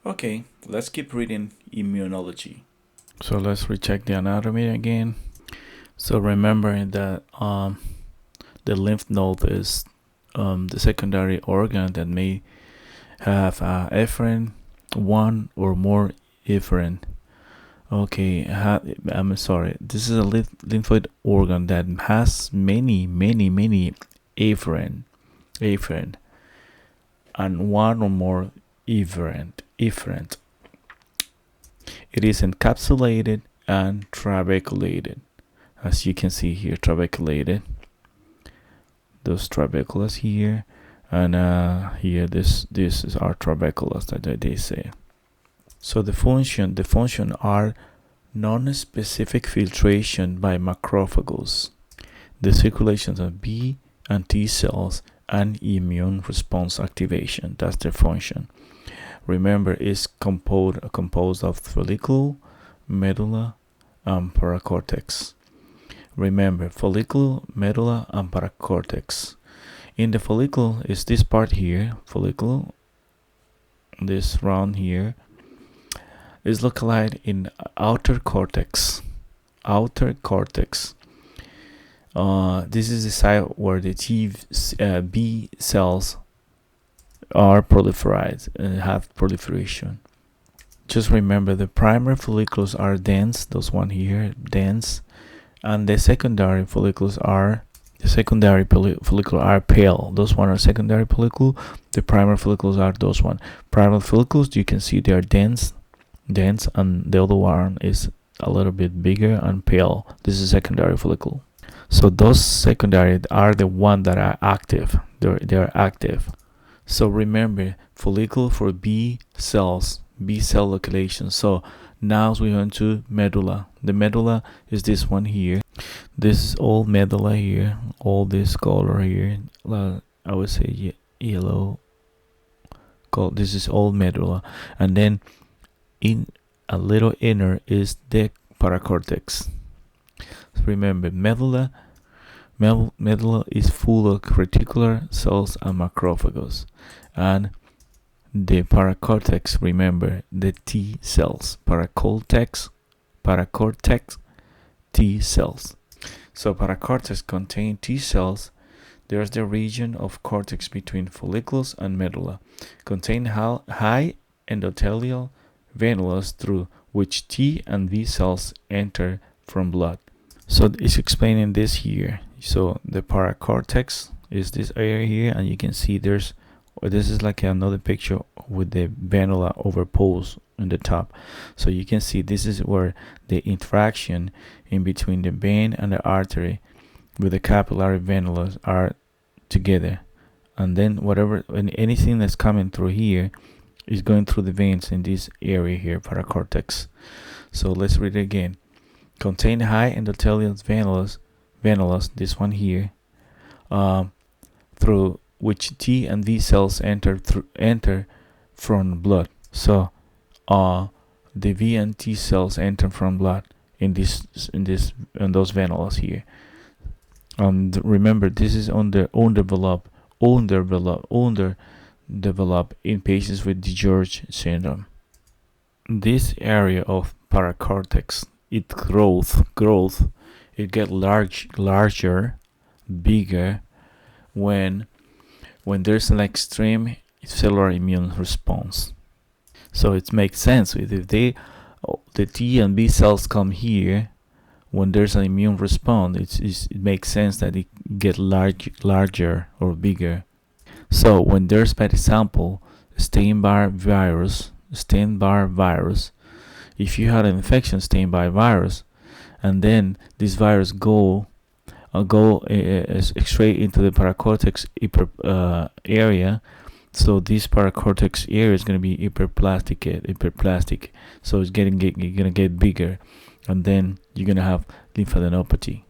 Okay, let's keep reading immunology. So let's recheck the anatomy again. So remember that the lymph node is the secondary organ that may have efferent, one or more efferent. Okay, I'm sorry. This is a lymphoid organ that has many efferent, and one or more efferent. It is encapsulated and trabeculated, as you can see here. Trabeculated. Those trabeculas here, and here this is our trabeculas that they say. So the function are non-specific filtration by macrophages, the circulations of B and T cells, and immune response activation. That's their function. Remember, it's composed of follicle, medulla, and paracortex. Remember, follicle, medulla, and paracortex. In the follicle is this part here, follicle, this round here, is localized in outer cortex. This is the site where the B cells are proliferate and have proliferation. Just remember, the primary follicles are dense, those one here, dense, and the secondary follicles are pale. Those one are secondary follicle. The primary follicles are those one. Primary follicles, you can see they are dense, and the other one is a little bit bigger and pale. This is secondary follicle. So those secondary are the one that are active. They're active. So remember, follicle for B cells, B cell localization. So now we're going to medulla. The medulla is this one here. This is all medulla here, all this color here. I would say yellow. This is all medulla, and then in a little inner is the paracortex. So remember, medulla is full of reticular cells and macrophages, and the paracortex, remember, the T cells, paracortex T cells. So paracortex contain T cells. There's the region of cortex between follicles and medulla, contain high endothelial venules through which T and B cells enter from blood. So it's explaining this here. So the paracortex is this area here, and you can see this is like another picture with the venula overposed on the top. So you can see this is where the interaction in between the vein and the artery with the capillary venulas are together, and then anything that's coming through here is going through the veins in this area here, paracortex. So let's read it again. Contain high endothelial venules, this one here, through which T and V cells enter from blood. So the V and T cells enter from blood in those venules here. Remember, this is underdeveloped in patients with DiGeorge syndrome. This area of paracortex, it growth, it get larger, bigger when there's an extreme cellular immune response. So it makes sense if the T and B cells come here when there's an immune response. It makes sense that it get larger or bigger. So when there's, for example, Epstein-Barr virus, if you had an infection Epstein-Barr virus, and then this virus go straight into the paracortex area, so this paracortex area is going to be hyperplastic. So it's gonna get bigger, and then you're gonna have lymphadenopathy.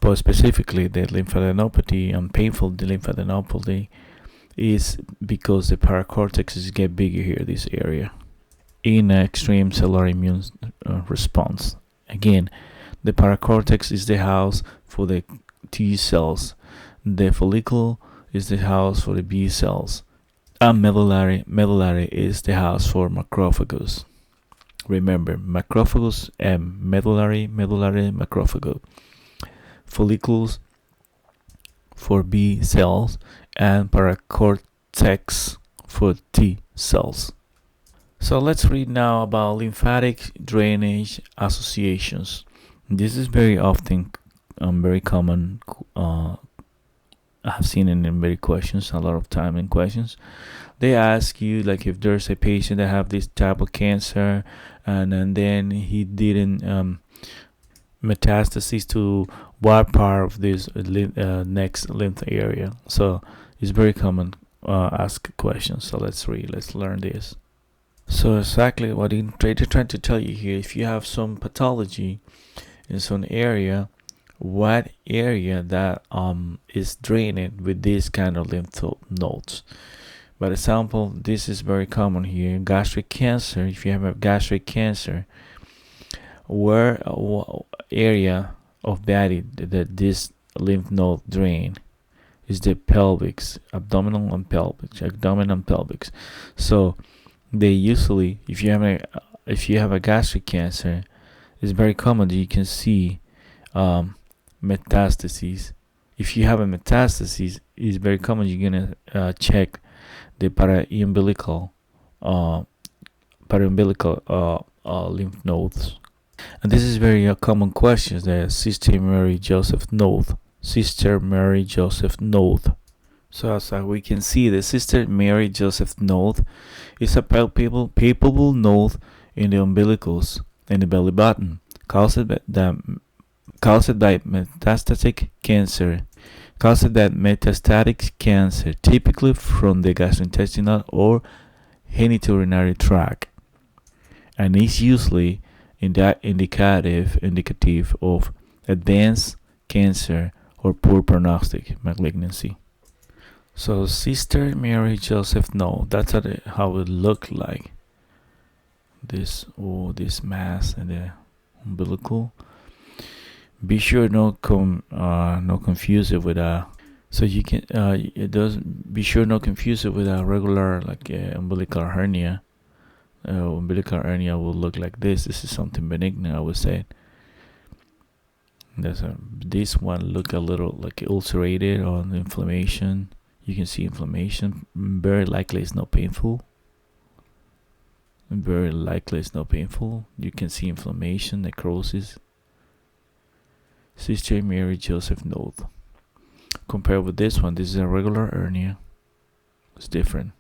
But specifically, the lymphadenopathy and painful lymphadenopathy is because the paracortex is get bigger here, this area, in extreme cellular immune response. Again, the paracortex is the house for the T cells. The follicle is the house for the B cells, Medullary is the house for macrophagus. Remember, macrophagus M, medullary, macrophagus. Follicles for B cells, and paracortex for T cells. So let's read now about lymphatic drainage associations. This is very often, very common. I have seen it in many questions, a lot of time in questions. They ask you, like, if there's a patient that have this type of cancer, and then he didn't metastasis to what part of this next lymph area. So it's very common ask questions. So let's learn this. So exactly what they're trying to tell you here, if you have some pathology in some area, what area that is drained with this kind of lymph nodes. By example, this is very common here. Gastric cancer, if you have a gastric cancer, where area of body that this lymph node drain is the pelvics, abdominal and pelvics. So they usually, if you have a gastric cancer, it's very common that you can see metastases. If you have a metastasis, it's very common you're gonna check the paraumbilical lymph nodes. And this is very common questions. The Sister Mary Joseph node. So as we can see, the Sister Mary Joseph node is a palpable node in the umbilicus and the belly button, caused by metastatic cancer, typically from the gastrointestinal or genitourinary tract, and is usually indicative of advanced cancer or poor prognostic malignancy. So Sister Mary Joseph node, that's how it looked like. This mass in the umbilical. Be sure no confuse it with a. So you can it does be sure not confuse it with a regular umbilical hernia. Umbilical hernia will look like this. This is something benign, I would say. This one look a little like ulcerated on inflammation. You can see inflammation. Very likely it's not painful. You can see inflammation, necrosis. Sister Mary Joseph node. Compared with this one, this is a regular hernia. It's different.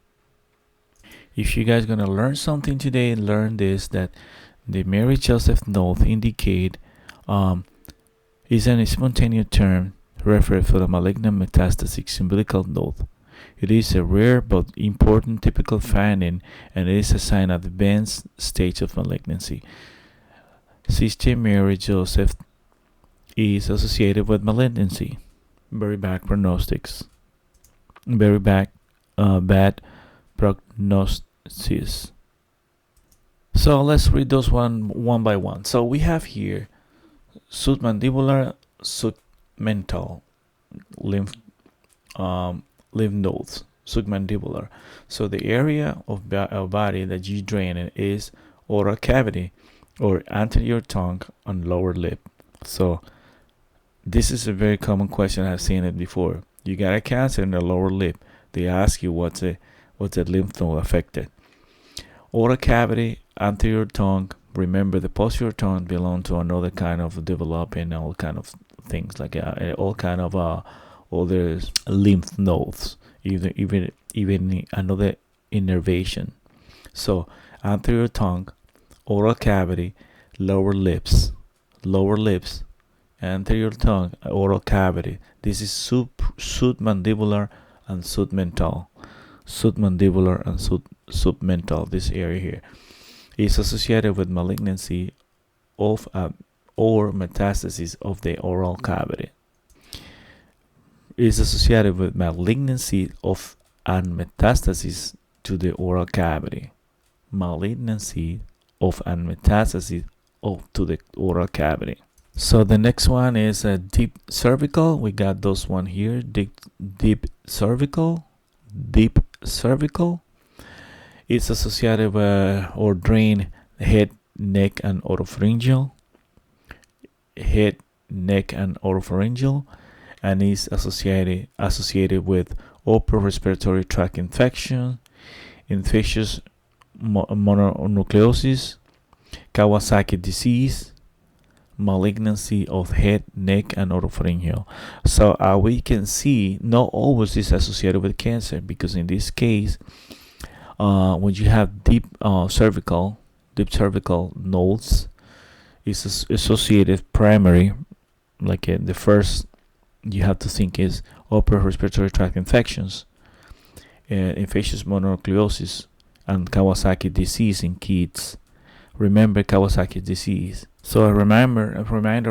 If you guys gonna learn something today, learn this, that the Mary Joseph node indicate is an spontaneous term referred for the malignant metastatic umbilical node. It is a rare but important typical finding, and it is a sign of advanced stage of malignancy. Sister Mary Joseph is associated with malignancy, very bad prognostics, bad prognosis. So let's read those one by one. So we have here submandibular, submental lymph nodes. Submandibular. So the area of body that you drain it is oral cavity or anterior tongue and lower lip. So this is a very common question. I've seen it before. You got a cancer in the lower lip. They ask you what's the lymph node affected. Oral cavity, anterior tongue. Remember, the posterior tongue belongs to another kind of developing, all kind of things like all kind of other lymph nodes, even another innervation. So anterior tongue, oral cavity, lower lips, anterior tongue, oral cavity. This is submandibular and submental. This area here is associated with malignancy of or metastasis of the oral cavity. Is associated with malignancy of and metastasis to the oral cavity. Malignancy of and metastasis to the oral cavity. So the next one is a deep cervical. We got those one here. Deep cervical, deep cervical. It's associated with or drain head, neck, and oropharyngeal. Head, neck, and oropharyngeal, and is associated with upper respiratory tract infection, infectious mononucleosis, Kawasaki disease, malignancy of head, neck, and oropharyngeal. So we can see not always is associated with cancer, because in this case, when you have deep cervical nodes, is associated primary, like the first you have to think is upper respiratory tract infections, infectious mononucleosis, and Kawasaki disease in kids. Remember Kawasaki disease. So a reminder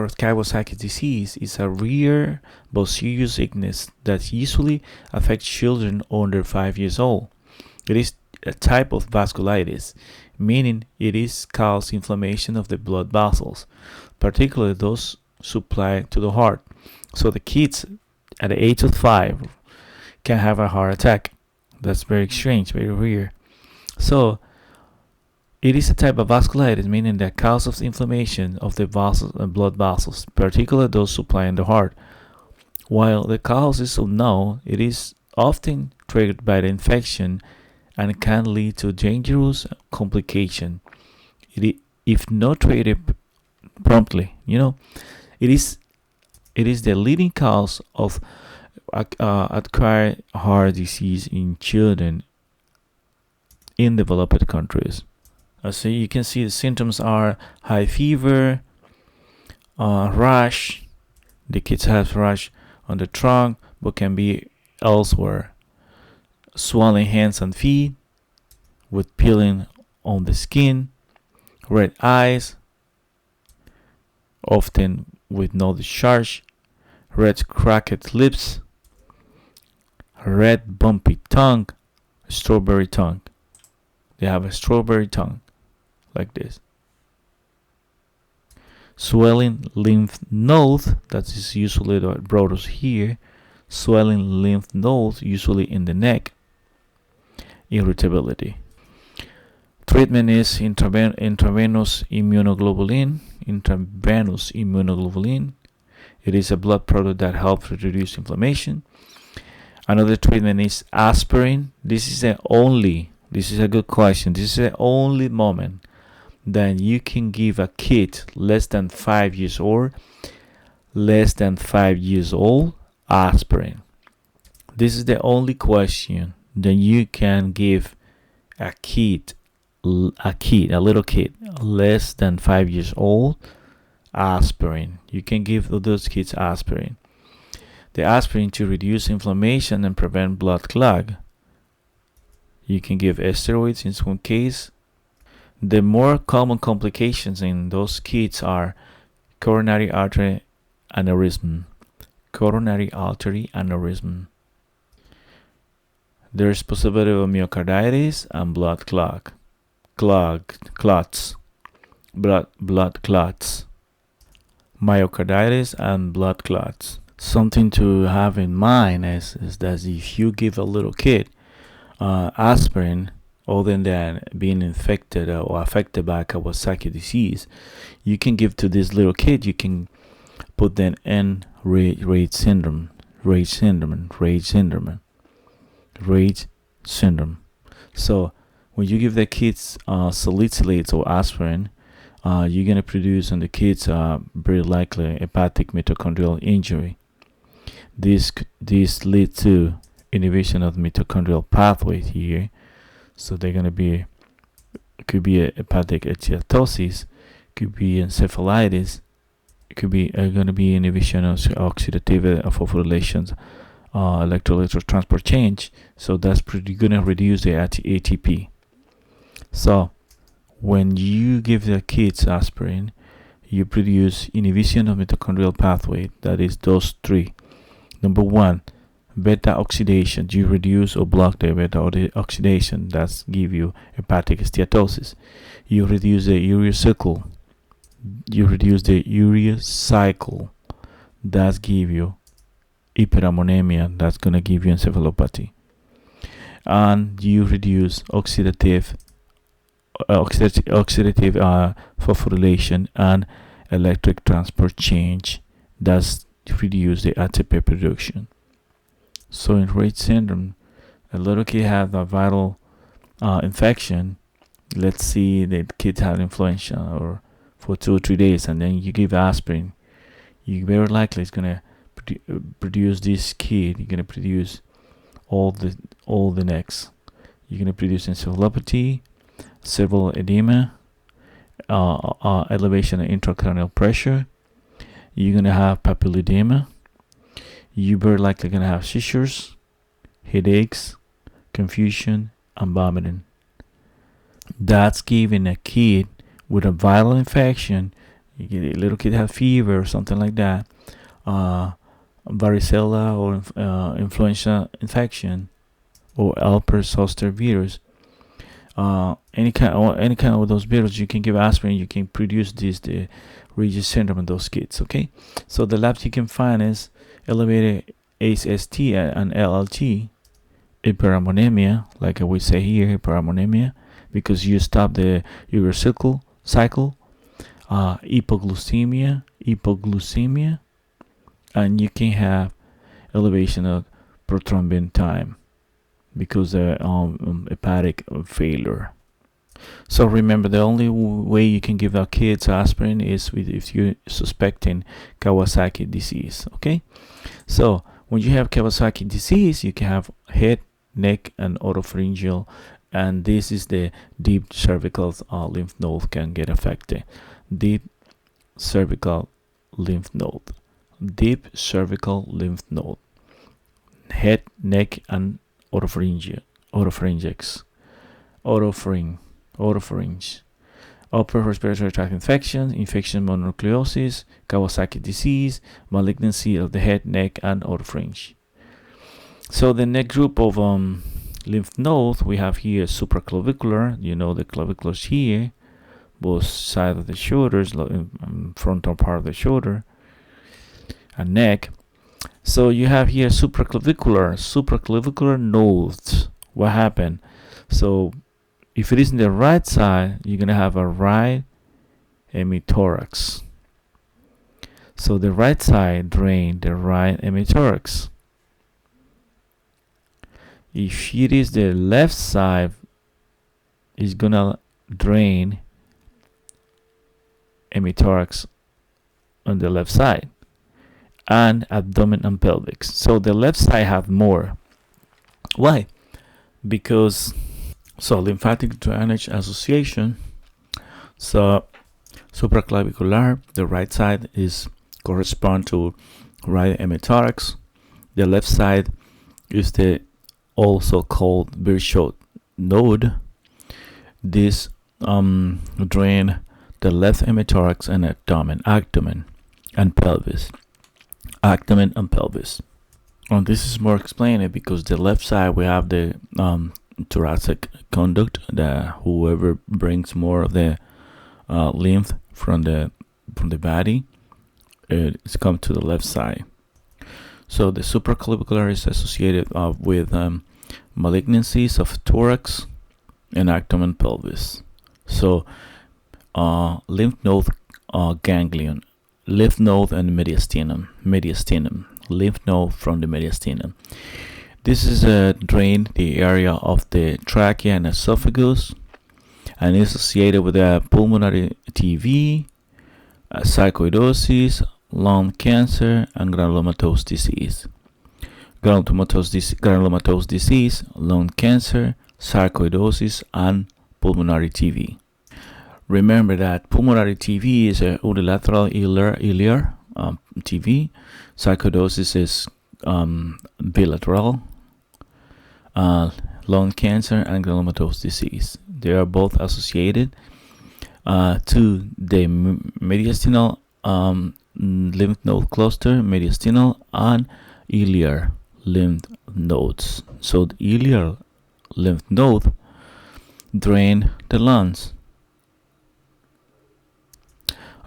of Kawasaki disease is a rare but serious illness that usually affects children under 5 years old. It is a type of vasculitis, meaning it is causes inflammation of the blood vessels, particularly those supplied to the heart. So the kids at the age of 5 can have a heart attack. That's very strange, very rare. So it is a type of vasculitis, meaning that causes inflammation of the vessels and blood vessels, particularly those supplying the heart. While the cause is unknown, it is often triggered by the infection and can lead to dangerous complication if not treated promptly. It is the leading cause of acquired heart disease in children in developed countries. So you can see the symptoms are high fever, rash. The kids have rash on the trunk, but can be elsewhere. Swelling hands and feet with peeling on the skin, red eyes, often with no discharge, red cracked lips, red bumpy tongue, strawberry tongue. They have a strawberry tongue like this. Swelling lymph node, that is usually what brought us here. Swelling lymph nodes, usually in the neck. Irritability. Treatment is intravenous immunoglobulin. It is a blood product that helps reduce inflammation. Another treatment is aspirin. This is a good question. This is the only moment that you can give a kid less than 5 years old aspirin. This is the only question that you can give a little kid less than 5 years old aspirin. You can give those kids aspirin. The aspirin to reduce inflammation and prevent blood clot. You can give steroids in some case. The more common complications in those kids are coronary artery aneurysm. There's possibility of myocarditis and blood clots. Myocarditis and blood clots. Something to have in mind is that if you give a little kid aspirin, other than being infected or affected by Kawasaki disease, you can give to this little kid, you can put them in rage syndrome. So when you give the kids salicylates or aspirin, you're going to produce on the kids very likely hepatic mitochondrial injury. This leads to inhibition of the mitochondrial pathway here. So they're going to be, could be a hepatic steatosis, could be encephalitis, it could be going to be inhibition of oxidative phosphorylation, electrolyte transport change. So that's pretty going to reduce the ATP. So when you give the kids aspirin, you produce inhibition of mitochondrial pathway. That is those three. Number one, beta oxidation. You reduce or block the beta oxidation. That's give you hepatic steatosis. You reduce the urea cycle. That's give you hyperammonemia. That's gonna give you encephalopathy. and you reduce oxidative phosphorylation and electric transport change. Thus reduce the ATP production. So in Rett syndrome, a little kid have a viral infection. Let's see the kid had influenza or for 2 or 3 days, and then you give aspirin. You very likely is gonna produce this kid. You're gonna produce all the next. You're gonna produce encephalopathy, cerebral edema, elevation of intracranial pressure. You're gonna have papilledema. You're very likely gonna have seizures, headaches, confusion, and vomiting. That's giving a kid with a viral infection. You get a little kid have fever or something like that, varicella or influenza infection, or Alpers zoster virus. Any kind of those viruses, you can give aspirin. You can produce the Rett syndrome in those kids. Okay, so the labs you can find is elevated AST and LLT, hyperammonemia, like we say here, hyperammonemia, because you stop the urea cycle, hypoglycemia, and you can have elevation of prothrombin time because of hepatic failure. So remember, the only way you can give our kids aspirin is if you're suspecting Kawasaki disease. Okay, so when you have Kawasaki disease, you can have head, neck, and oropharyngeal, and this is the deep cervical lymph node can get affected. Deep cervical lymph node, head, neck, and oropharynx, upper respiratory tract infection, mononucleosis, Kawasaki disease, malignancy of the head, neck, and oropharynx. So the next group of lymph nodes we have here supraclavicular. You know the clavicles here, both sides of the shoulders, frontal part of the shoulder and neck. So you have here supraclavicular nodes. What happened? So if it is in the right side, you're gonna have a right hemithorax. So the right side drain the right hemithorax. If it is the left side, it's gonna drain hemithorax on the left side, and abdomen and pelvic. So the left side have more. Why? Because lymphatic drainage association. So supraclavicular, the right side is correspond to right hemithorax. The left side is the also called Virchow node. This drain the left hemithorax and abdomen and pelvis. And this is more explained because the left side we have the thoracic conduct, that whoever brings more of the lymph from the body, it's come to the left side. So the supraclavicular is associated with malignancies of thorax and abdomen pelvis. So lymph node ganglion, lymph node and mediastinum, lymph node from the mediastinum. This is drain the area of the trachea and esophagus, and is associated with pulmonary TB, sarcoidosis, lung cancer, and granulomatous disease. Granulomatous disease, lung cancer, sarcoidosis, and pulmonary TB. Remember that pulmonary TB is a unilateral ilear TB. Sarcoidosis is bilateral. Lung cancer and granulomatous disease. They are both associated to the mediastinal lymph node cluster, mediastinal and ilear lymph nodes. So the ilear lymph node drain the lungs.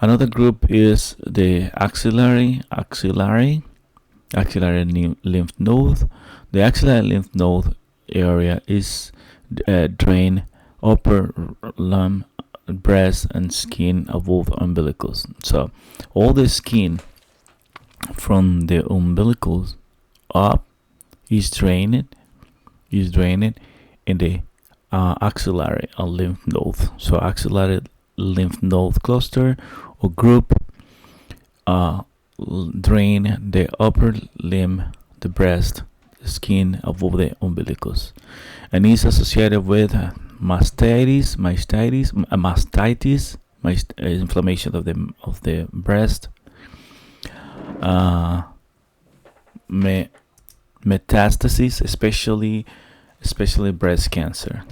Another group is the axillary lymph node. The axillary lymph node area is drain upper limb, breast, and skin above the umbilicus. So all the skin from the umbilicus up is drained in the axillary lymph node. So axillary lymph node cluster or group drain the upper limb, the breast, the skin above the umbilicus, and is associated with mastitis, inflammation of the breast, metastasis, especially breast cancer.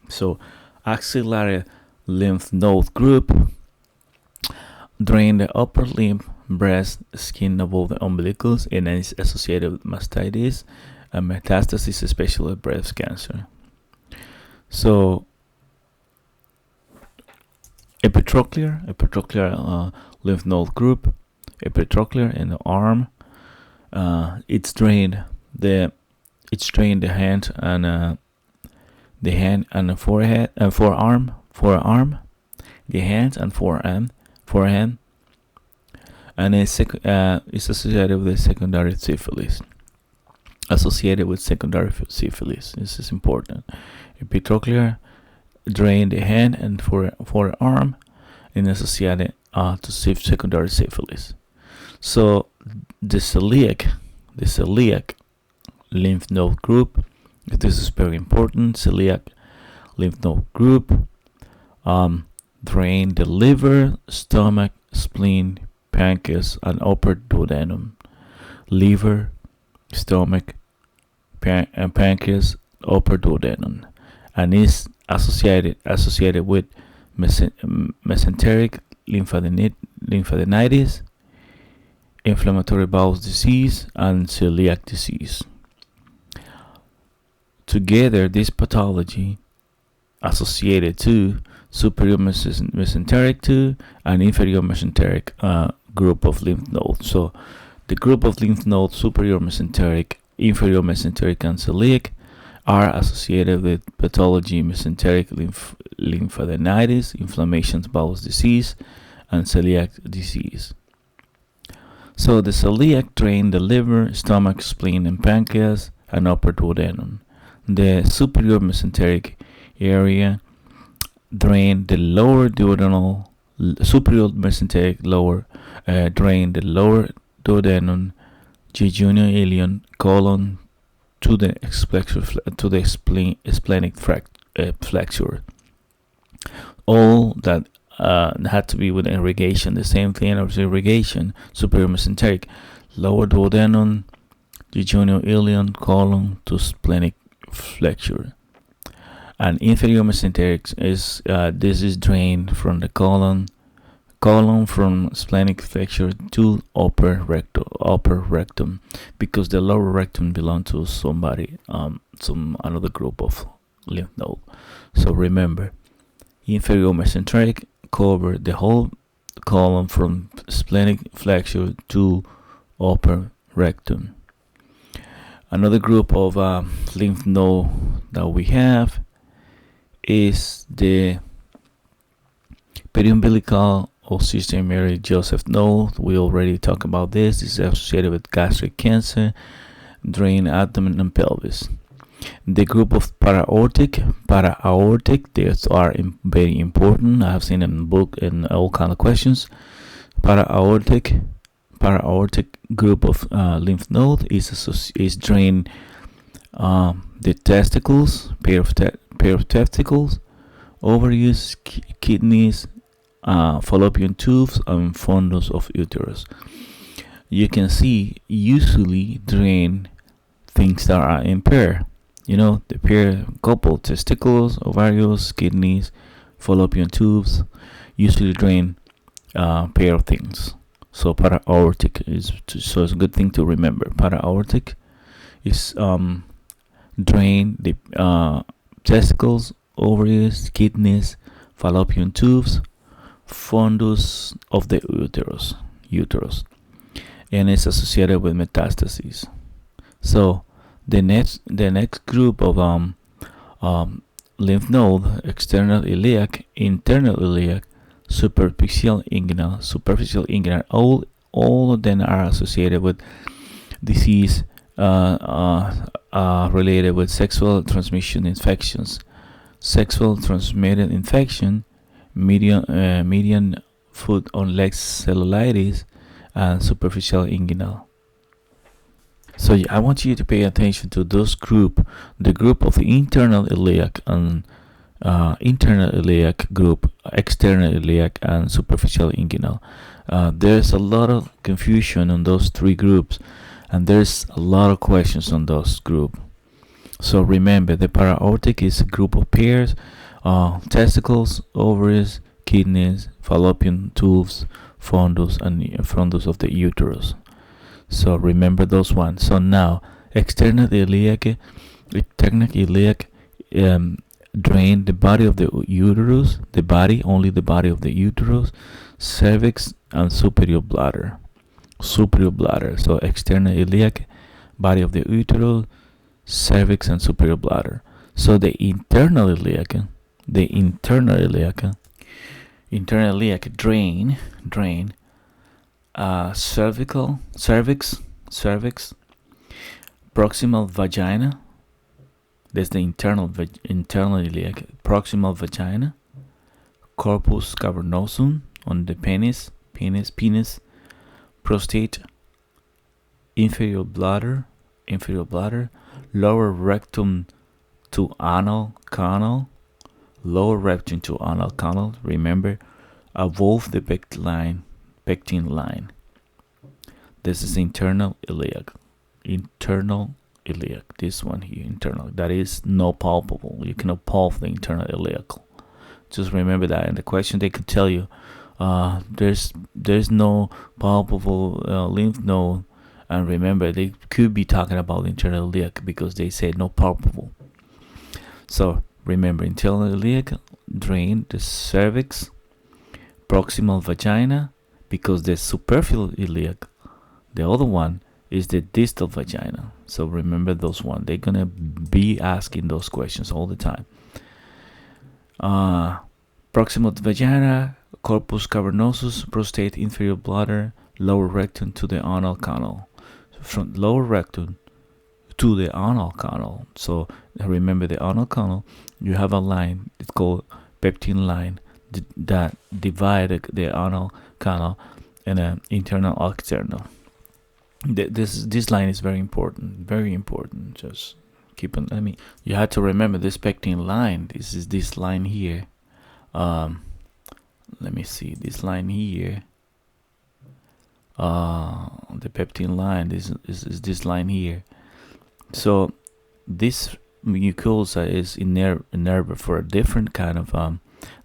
So axillary lymph node group drain the upper limb, breast, skin above the umbilicus, and is associated with mastitis and metastasis, especially breast cancer. So epitrochlear lymph node group, epitrochlear in the arm, it's drained the hand and the forearm, the hand and forehand, and it's associated with secondary syphilis. This is important. Epitrochlear drain the hand and forearm, and associated to secondary syphilis. So the celiac lymph node group, this is very important. Celiac lymph node group drain the liver, stomach, spleen, pancreas, and upper duodenum. Liver, stomach, and pancreas, upper duodenum, and is associated with mesenteric lymphadenitis, inflammatory bowel disease, and celiac disease. Together, this pathology associated to superior mesenteric 2 and inferior mesenteric group of lymph nodes. So the group of lymph nodes, superior mesenteric, inferior mesenteric, and celiac, are associated with pathology mesenteric lymphadenitis, inflammation, bowel disease, and celiac disease. So the celiac drain the liver, stomach, spleen, and pancreas, and upper duodenum. The superior mesenteric area drain the lower duodenal, superior mesenteric lower drain the lower duodenum, jejunum, ileum, colon to the splenic flexure. All that had to be with irrigation. The same thing as irrigation. Superior mesenteric, lower duodenum, jejunum, ileum, colon to splenic flexure. And inferior mesenteric is this is drained from the colon from splenic flexure to upper rectum, because the lower rectum belongs to somebody, some another group of lymph node. So remember, inferior mesenteric cover the whole colon from splenic flexure to upper rectum. Another group of lymph node that we have is the periumbilical or cystic Mary Joseph node. We already talked about this. This is associated with gastric cancer, drain abdomen and pelvis. The group of para-aortic, these are very important. I have seen in the book in all kind of questions. Para-aortic group of lymph node is drain the testicles, pair of testicles, ovaries, kidneys, fallopian tubes, and fundus of uterus. You can see usually drain things that are impaired. The pair couple, testicles, ovaries, kidneys, fallopian tubes, usually drain pair of things. So para-aortic it's a good thing to remember. Para-aortic is drain the testicles, ovaries, kidneys, fallopian tubes, fundus of the uterus, and it's associated with metastases. So The next group of lymph node: external iliac, internal iliac, superficial inguinal. All of them are associated with disease related with sexual transmission infections, sexual transmitted infection, median foot on legs cellulitis, and superficial inguinal. So I want you to pay attention to those the group of the internal iliac and internal iliac group, external iliac, and superficial inguinal. There's a lot of confusion on those three groups, and there's a lot of questions on those groups. So remember, the para-aortic is a group of pairs: testicles, ovaries, kidneys, fallopian tubes, fundus, and fundus of the uterus. So remember those ones. So now, external iliac drain the body of the uterus, only the body of the uterus, cervix, and superior bladder. So external iliac, body of the uterus, cervix, and superior bladder. So the internal iliac drain cervix, proximal vagina. That's the internal iliac. Proximal vagina, corpus cavernosum on the penis, prostate, inferior bladder, lower rectum to anal canal, remember, above the pectin line. This is internal iliac. This one here, internal. That is no palpable. You cannot pulse the internal iliac. Just remember that. In the question, they could tell you, there's no palpable lymph node, and remember, they could be talking about internal iliac because they say no palpable. So remember, internal iliac drain the cervix, proximal vagina, because the superficial iliac, the other one, is the distal vagina. So remember those one. They're gonna be asking those questions all the time. Proximal vagina, corpus cavernosus, prostate, inferior bladder, lower rectum to the anal canal. From lower rectum to the anal canal. So remember, the anal canal, you have a line, it's called pectin line, that divide the anal canal and an internal external. This line is very important. Just keep on. You have to remember this pectin line. This is this line here. Let me see this line here. The pectin line is this line here. So this mucosa is innerved for a different kind of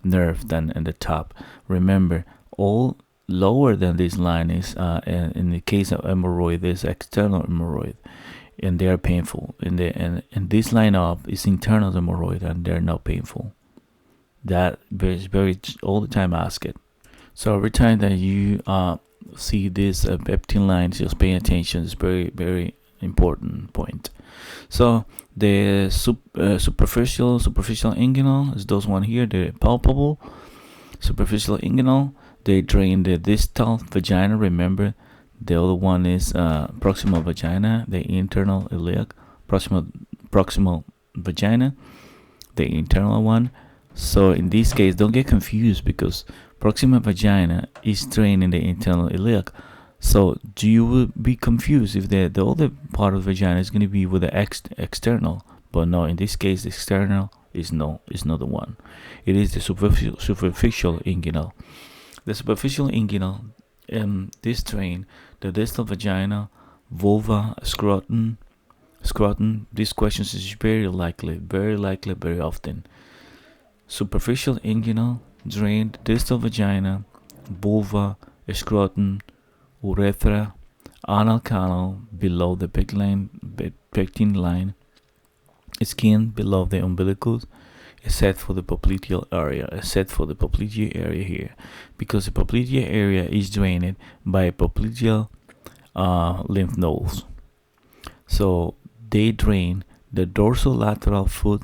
nerve than in the top. Remember, all lower than this line is in the case of hemorrhoid, there's external hemorrhoid, and they are painful. And this line up is internal hemorrhoid, and they're not painful. That is very all the time ask it. So every time that you see this pectin line, just pay attention. It's very, very important point. So the superficial inguinal is those one here. The palpable superficial inguinal. They drain the distal vagina. Remember, the other one is proximal vagina, the internal iliac. Proximal vagina, the internal one. So in this case, don't get confused, because proximal vagina is draining the internal iliac. So you will be confused if the other part of the vagina is going to be with the external. But no, in this case, the external is not the one. It is the superficial inguinal. The superficial inguinal, this drain the distal vagina, vulva, scrotum. These questions is very likely, very often. Superficial inguinal drain the distal vagina, vulva, scrotum, urethra, anal canal below the pectin line, skin below the umbilicus, except for the popliteal area here, because the popliteal area is drained by popliteal lymph nodes. So they drain the dorsolateral foot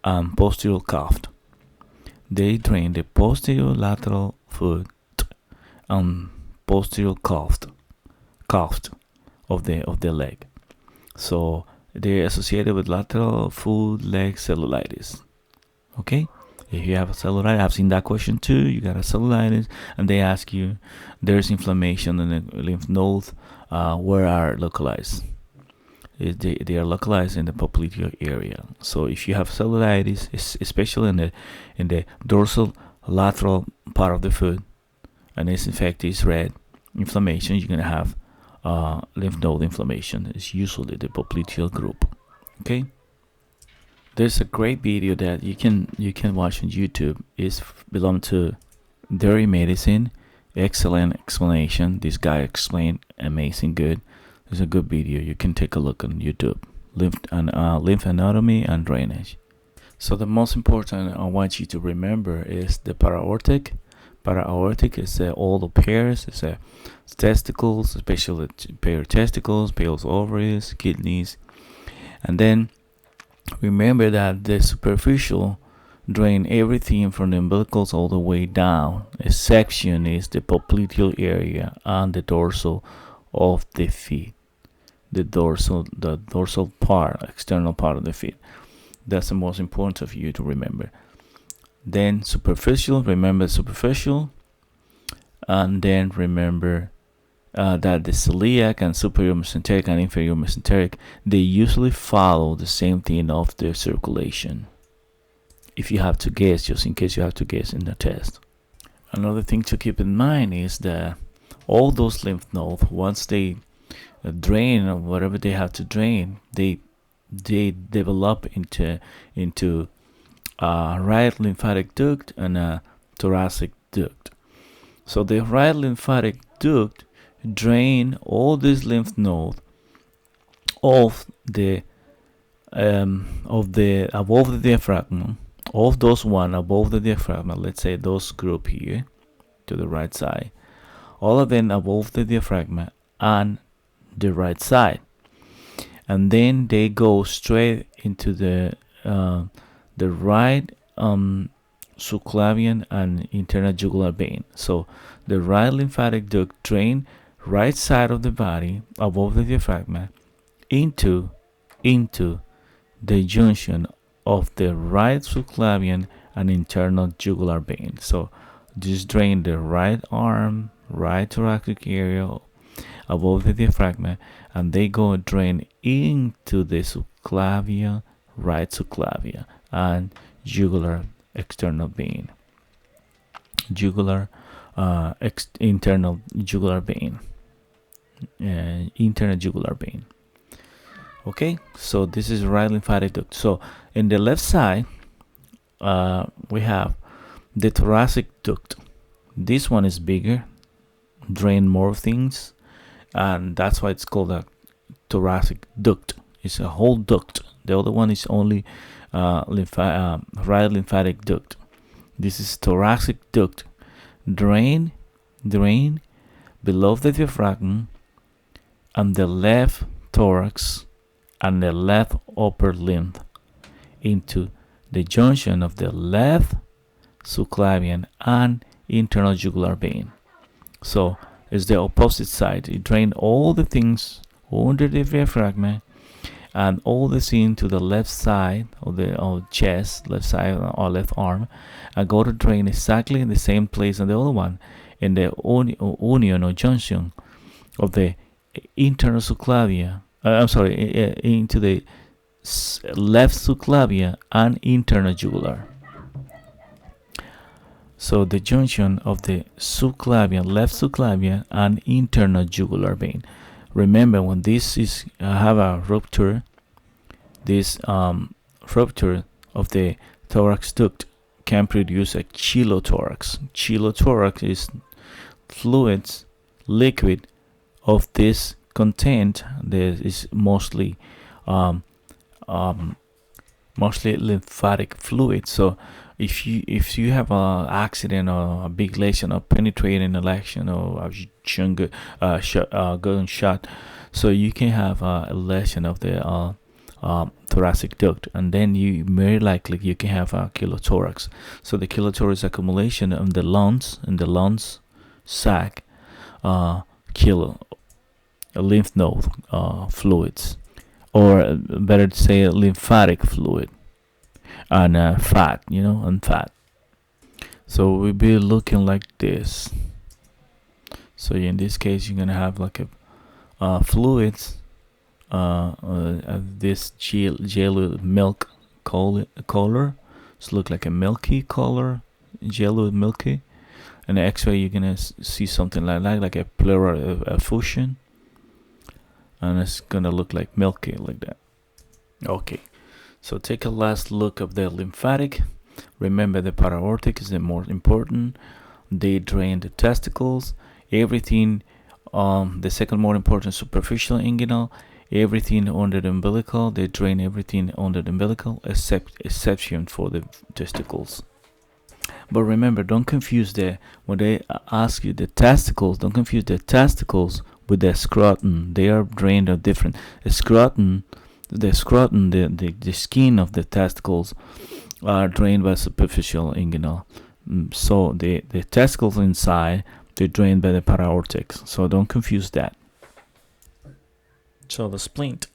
and posterior calf. They drain the posterior lateral foot and posterior calf of the leg. So they're associated with lateral foot leg cellulitis. Okay, if you have a cellulitis, I've seen that question too. You got a cellulitis, and they ask you, there's inflammation in the lymph nodes. Where are localized? They are localized in the popliteal area. So if you have cellulitis, especially in the dorsal lateral part of the foot, and it's infected, it's red inflammation, you're gonna have lymph node inflammation. It's usually the popliteal group. Okay. There's a great video that you can watch on YouTube. It's belong to Dairy Medicine. Excellent explanation. This guy explained amazing good. It's a good video. You can take a look on YouTube. Lymph anatomy and drainage. So the most important I want you to remember is the para-aortic. Para-aortic is all the pairs. It's testicles, especially pair testicles, pairs ovaries, kidneys, and then remember that the superficial drain everything from the umbilicals all the way down. A section is the popliteal area and the dorsal of the feet. The dorsal part, external part of the feet. That's the most important of you to remember. Then superficial, remember superficial, and then remember that the celiac and superior mesenteric and inferior mesenteric, they usually follow the same thing of their circulation. If you have to guess, just in case you have to guess in the test. Another thing to keep in mind is that all those lymph nodes, once they drain or whatever they have to drain, they develop into right lymphatic duct and a thoracic duct. So the right lymphatic duct drain all these lymph nodes of the above the diaphragm, of those one above the diaphragm. Let's say those group here to the right side, all of them above the diaphragm and the right side, and then they go straight into the right subclavian and internal jugular vein. So the right lymphatic duct drain right side of the body above the diaphragm into the junction of the right subclavian and internal jugular vein. So just drain the right arm, right thoracic area above the diaphragm, and they go drain into the subclavia, right subclavia, and jugular external vein, internal jugular vein, internal jugular vein. Okay, so this is right lymphatic duct. So in the left side, we have the thoracic duct. This one is bigger, drain more things, and that's why it's called a thoracic duct. It's a whole duct. The other one is only right lymphatic duct. This is thoracic duct. Drain below the diaphragm and the left thorax and the left upper limb into the junction of the left subclavian and internal jugular vein. So it's the opposite side. It drains all the things under the diaphragm and all the things to the left side of the chest, left side or left arm, and go to drain exactly in the same place as the other one, in the union or junction of the internal subclavia. Into the left subclavia and internal jugular. So the junction of the subclavian, left subclavia, and internal jugular vein. Remember, when this is have a rupture, this rupture of the thorax duct can produce a chylothorax. Chylothorax is fluids, liquid of this content that is mostly lymphatic fluid. So if you have an accident or a big lesion or penetrating a lesion or a gunshot, so you can have a lesion of the thoracic duct, and then you very likely you can have a chylothorax. So the chylothorax accumulation in the lungs sac, lymph node fluids, or better to say lymphatic fluid, and fat, and fat. So we'll be looking like this. So in this case, you're gonna have like a fluids, this yellow milk color. It's look like a milky color, yellow milky. And the X-ray, you're gonna see something like a pleural effusion, and it's gonna look like milky like that. Okay, so take a last look of the lymphatic. Remember, the para-aortic is the more important. They drain the testicles, everything. The second more important, superficial inguinal, everything under the umbilical. They drain everything under the umbilical, exception for the testicles. But remember, don't confuse when they ask you the testicles, don't confuse the testicles with the scrotum. They are drained of different. The scrotum, the skin of the testicles are drained by superficial inguinal. So the testicles inside, they're drained by the para-aortic. So don't confuse that. So the splint.